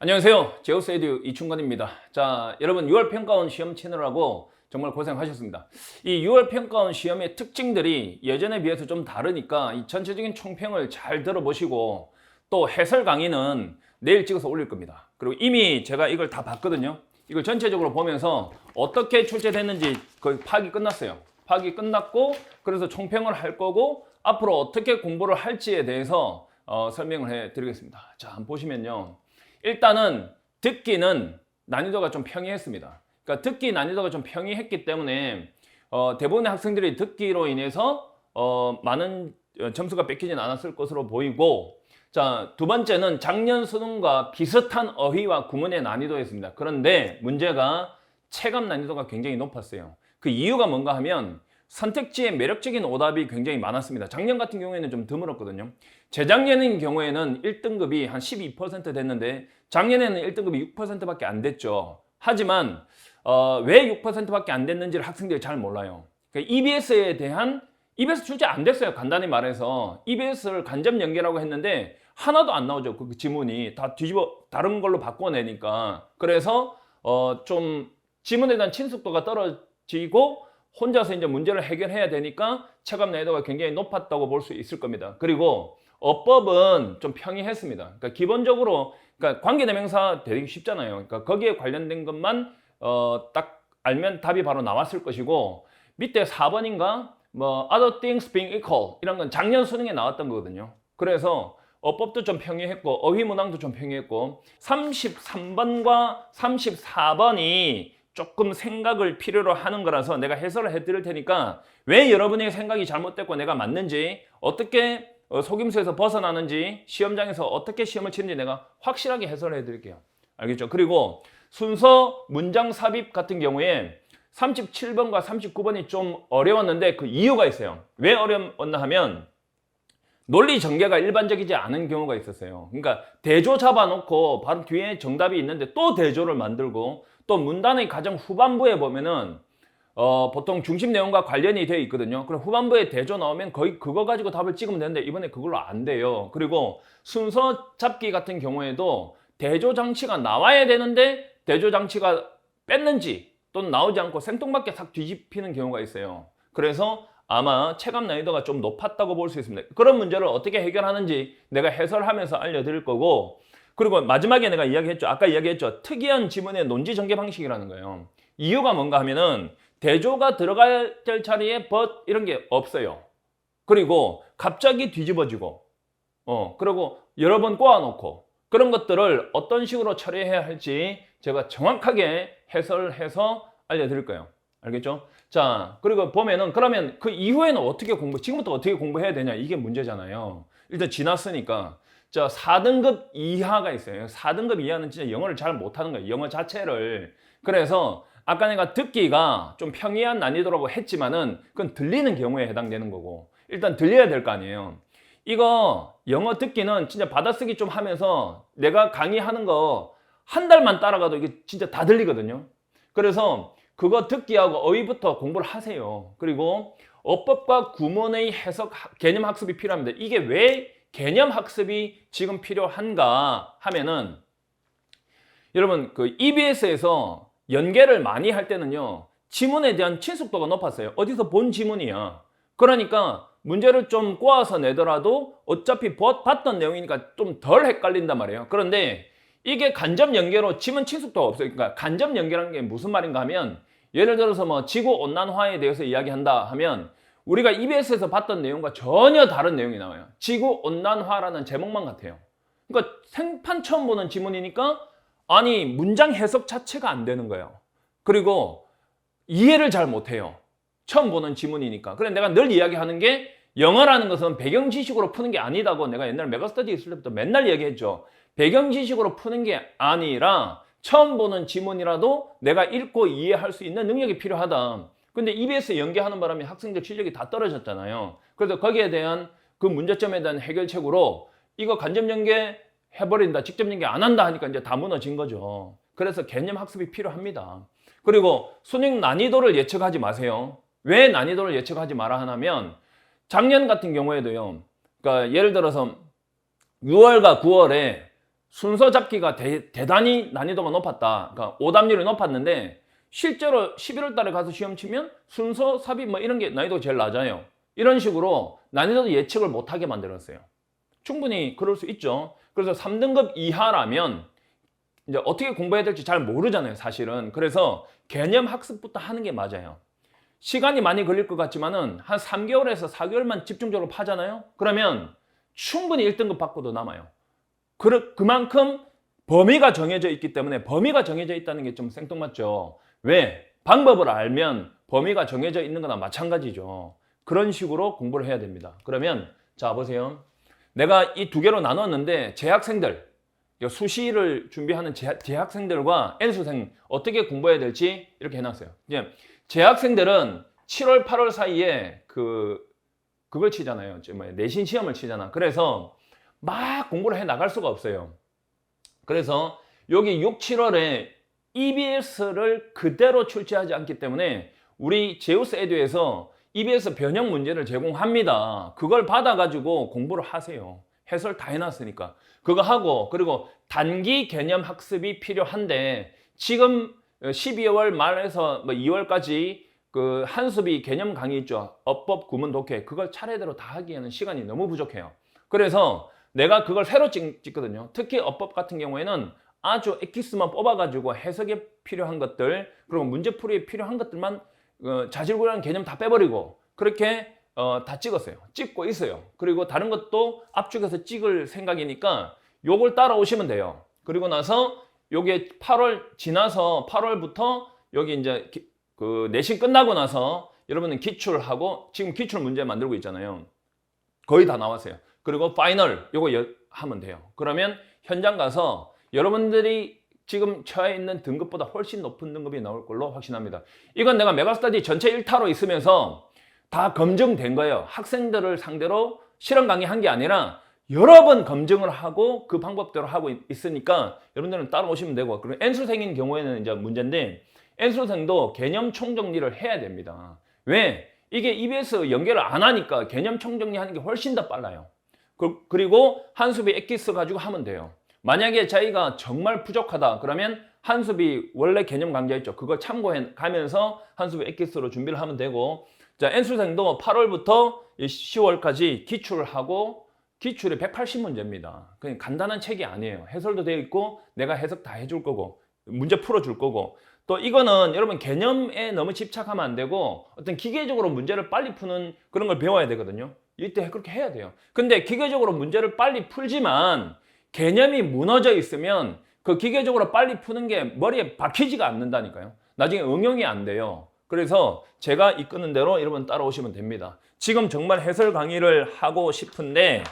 안녕하세요. 제우스 에듀 이충건입니다. 자, 여러분 6월 평가원 시험 치느라고 정말 고생하셨습니다. 이 6월 평가원 시험의 특징들이 예전에 비해서 좀 다르니까 이 전체적인 총평을 잘 들어보시고 또 해설 강의는 내일 찍어서 올릴 겁니다. 그리고 이미 제가 이걸 다 봤거든요. 이걸 전체적으로 보면서 어떻게 출제됐는지 거의 파악이 끝났어요. 파악이 끝났고 그래서 총평을 할 거고 앞으로 어떻게 공부를 할지에 대해서 설명을 해 드리겠습니다. 자, 한번 보시면요. 일단은 듣기는 난이도가 좀 평이했습니다. 그러니까 듣기 난이도가 좀 평이했기 때문에 대부분의 학생들이 듣기로 인해서 많은 점수가 뺏기진 않았을 것으로 보이고, 자, 두 번째는 작년 수능과 비슷한 어휘와 구문의 난이도였습니다. 그런데 문제가 체감 난이도가 굉장히 높았어요. 그 이유가 뭔가 하면 선택지에 매력적인 오답이 굉장히 많았습니다. 작년 같은 경우에는 좀 드물었거든요. 재작년인 경우에는 1등급이 한 12% 됐는데 작년에는 1등급이 6%밖에 안 됐죠. 하지만 왜 6%밖에 안 됐는지를 학생들이 잘 몰라요. 그러니까 EBS에 대한 EBS 출제 안 됐어요. 간단히 말해서 EBS를 간접 연계라고 했는데 하나도 안 나오죠. 그 지문이 다 뒤집어 다른 걸로 바꿔내니까. 그래서 좀 지문에 대한 친숙도가 떨어지고 혼자서 이제 문제를 해결해야 되니까 체감 난이도가 굉장히 높았다고 볼 수 있을 겁니다. 그리고 어법은 좀 평이했습니다. 그러니까 기본적으로 그러니까 관계대명사 되게 쉽잖아요. 그러니까 거기에 관련된 것만 딱 알면 답이 바로 나왔을 것이고, 밑에 4번인가 뭐 other things being equal 이런 건 작년 수능에 나왔던 거거든요. 그래서 어법도 좀 평이했고 어휘문항도 좀 평이했고 33번과 34번이 조금 생각을 필요로 하는 거라서 내가 해설을 해드릴 테니까 왜 여러분의 생각이 잘못됐고 내가 맞는지, 어떻게 속임수에서 벗어나는지, 시험장에서 어떻게 시험을 치는지 내가 확실하게 해설을 해드릴게요. 알겠죠? 그리고 순서 문장 삽입 같은 경우에 37번과 39번이 좀 어려웠는데 그 이유가 있어요. 왜 어려웠나 하면 논리 전개가 일반적이지 않은 경우가 있었어요. 그러니까 대조 잡아놓고 바로 뒤에 정답이 있는데 또 대조를 만들고, 또 문단의 가장 후반부에 보면은 보통 중심 내용과 관련이 되어 있거든요. 그럼 후반부에 대조 나오면 거의 그거 가지고 답을 찍으면 되는데 이번에 그걸로 안 돼요. 그리고 순서 잡기 같은 경우에도 대조 장치가 나와야 되는데 대조 장치가 뺐는지 또는 나오지 않고 생뚱맞게 싹 뒤집히는 경우가 있어요. 그래서 아마 체감 난이도가 좀 높았다고 볼 수 있습니다. 그런 문제를 어떻게 해결하는지 내가 해설하면서 알려드릴 거고, 그리고 마지막에 내가 이야기했죠. 아까 이야기했죠. 특이한 지문의 논지 전개 방식이라는 거예요. 이유가 뭔가 하면은 대조가 들어가야 될 자리에 but 이런 게 없어요. 그리고 갑자기 뒤집어지고 그리고 여러 번 꼬아놓고 그런 것들을 어떤 식으로 처리해야 할지 제가 정확하게 해설해서 알려드릴 거예요. 알겠죠? 자, 그리고 보면은 그러면 그 이후에는 어떻게 지금부터 어떻게 공부해야 되냐, 이게 문제잖아요. 일단 지났으니까. 자, 4등급 이하가 있어요. 4등급 이하는 진짜 영어를 잘 못하는 거예요. 영어 자체를. 그래서 아까 내가 듣기가 좀 평이한 난이도라고 했지만은 그건 들리는 경우에 해당되는 거고, 일단 들려야 될 거 아니에요. 이거 영어 듣기는 진짜 받아쓰기 좀 하면서 내가 강의하는 거 한 달만 따라가도 이게 진짜 다 들리거든요. 그래서 그거 듣기하고 어휘부터 공부를 하세요. 그리고 어법과 구문의 해석 개념 학습이 필요합니다. 이게 왜 개념 학습이 지금 필요한가 하면은, 여러분 그 EBS에서 연계를 많이 할 때는요 지문에 대한 친숙도가 높았어요. 어디서 본 지문이야. 그러니까 문제를 좀 꼬아서 내더라도 어차피 봤던 내용이니까 좀 덜 헷갈린단 말이에요. 그런데 이게 간접 연계로 지문 친숙도가 없어요. 그러니까 간접 연계라는 게 무슨 말인가 하면, 예를 들어서 뭐 지구 온난화에 대해서 이야기한다 하면 우리가 EBS에서 봤던 내용과 전혀 다른 내용이 나와요. 지구 온난화라는 제목만 같아요. 그러니까 생판 처음 보는 지문이니까 아니 문장 해석 자체가 안 되는 거예요. 그리고 이해를 잘 못해요. 처음 보는 지문이니까. 그래 내가 늘 이야기하는 게 영어라는 것은 배경 지식으로 푸는 게 아니다고 내가 옛날 메가스터디 있을 때부터 맨날 얘기했죠. 배경 지식으로 푸는 게 아니라 처음 보는 지문이라도 내가 읽고 이해할 수 있는 능력이 필요하다. 근데 EBS 연계하는 바람에 학생들 실력이 다 떨어졌잖아요. 그래서 거기에 대한 그 문제점에 대한 해결책으로 이거 간접 연계 해버린다, 직접 연계 안 한다 하니까 이제 다 무너진 거죠. 그래서 개념 학습이 필요합니다. 그리고 수능 난이도를 예측하지 마세요. 왜 난이도를 예측하지 마라 하냐면, 작년 같은 경우에도요. 그러니까 예를 들어서 6월과 9월에 순서 잡기가 대단히 난이도가 높았다. 그러니까 오답률이 높았는데 실제로 11월 달에 가서 시험 치면 순서 삽입 뭐 이런 게 난이도가 제일 낮아요. 이런 식으로 난이도도 예측을 못하게 만들었어요. 충분히 그럴 수 있죠. 그래서 3등급 이하라면 이제 어떻게 공부해야 될지 잘 모르잖아요, 사실은. 그래서 개념 학습부터 하는 게 맞아요. 시간이 많이 걸릴 것 같지만은 한 3개월에서 4개월만 집중적으로 파잖아요. 그러면 충분히 1등급 받고도 남아요. 그만큼 범위가 정해져 있기 때문에 범위가 정해져 있다는 게 좀 생뚱맞죠. 왜? 방법을 알면 범위가 정해져 있는 거나 마찬가지죠. 그런 식으로 공부를 해야 됩니다. 그러면 자 보세요. 내가 이 두 개로 나눴는데 재학생들, 수시를 준비하는 재학생들과 N수생 어떻게 공부해야 될지 이렇게 해놨어요. 이제 재학생들은 7월, 8월 사이에 그걸 치잖아요. 내신 시험을 치잖아. 그래서 막 공부를 해 나갈 수가 없어요. 그래서 여기 6, 7월에 EBS를 그대로 출제하지 않기 때문에 우리 제우스 에듀에서 EBS 변형 문제를 제공합니다. 그걸 받아가지고 공부를 하세요. 해설 다 해놨으니까. 그거 하고, 그리고 단기 개념 학습이 필요한데 지금 12월 말에서 2월까지 그 한수비 개념 강의 있죠. 어법, 구문, 독해. 그걸 차례대로 다 하기에는 시간이 너무 부족해요. 그래서 내가 그걸 새로 찍거든요. 특히 어법 같은 경우에는 아주 엑기스만 뽑아가지고 해석에 필요한 것들, 그리고 문제풀이에 필요한 것들만 자질구레한 개념 다 빼버리고 그렇게 다 찍었어요. 찍고 있어요. 그리고 다른 것도 압축해서 찍을 생각이니까 요걸 따라오시면 돼요. 그리고 나서 요게 8월 지나서 8월부터 여기 이제 그 내신 끝나고 나서 여러분은 기출하고 지금 기출 문제 만들고 있잖아요. 거의 다 나왔어요. 그리고 파이널 요거 하면 돼요. 그러면 현장 가서 여러분들이 지금 처해 있는 등급보다 훨씬 높은 등급이 나올 걸로 확신합니다. 이건 내가 메가스터디 전체 1타로 있으면서 다 검증된 거예요. 학생들을 상대로 실험 강의한 게 아니라 여러 번 검증을 하고 그 방법대로 하고 있으니까 여러분들은 따라오시면 되고, 그리고 N수생인 경우에는 이제 문제인데 N수생도 개념 총정리를 해야 됩니다. 왜? 이게 EBS 연결을 안 하니까 개념 총정리하는 게 훨씬 더 빨라요. 그리고 한수비 엑기스 가지고 하면 돼요. 만약에 자기가 정말 부족하다 그러면 한수비 원래 개념 강좌 있죠. 그걸 참고해 가면서 한수비 엑기스로 준비를 하면 되고, 자 N수생도 8월부터 10월까지 기출을 하고 기출이 180문제입니다. 그냥 간단한 책이 아니에요. 해설도 되어 있고 내가 해석 다 해줄 거고 문제 풀어줄 거고, 또 이거는 여러분 개념에 너무 집착하면 안 되고 어떤 기계적으로 문제를 빨리 푸는 그런 걸 배워야 되거든요. 이때 그렇게 해야 돼요. 근데 기계적으로 문제를 빨리 풀지만 개념이 무너져 있으면 그 기계적으로 빨리 푸는 게 머리에 박히지가 않는다니까요. 나중에 응용이 안 돼요. 그래서 제가 이끄는 대로 여러분 따라오시면 됩니다. 지금 정말 해설 강의를 하고 싶은데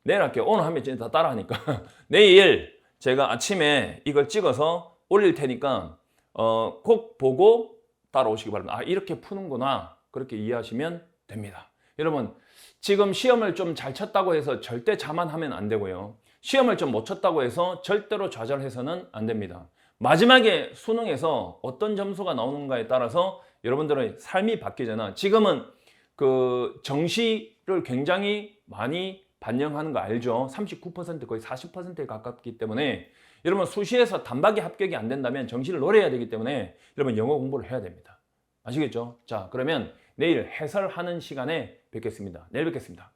내일 할게요. 오늘 하면 진짜 다 따라하니까 내일 제가 아침에 이걸 찍어서 올릴 테니까 꼭 보고 따라오시기 바랍니다. 이렇게 푸는구나. 그렇게 이해하시면 됩니다. 여러분 지금 시험을 좀 잘 쳤다고 해서 절대 자만하면 안 되고요. 시험을 좀 못 쳤다고 해서 절대로 좌절해서는 안 됩니다. 마지막에 수능에서 어떤 점수가 나오는가에 따라서 여러분들의 삶이 바뀌잖아. 지금은 그 정시를 굉장히 많이 반영하는 거 알죠? 39% 거의 40%에 가깝기 때문에 여러분 수시에서 단박에 합격이 안 된다면 정시를 노려야 되기 때문에 여러분 영어 공부를 해야 됩니다. 아시겠죠? 자, 그러면 내일 해설하는 시간에 뵙겠습니다. 내일 뵙겠습니다.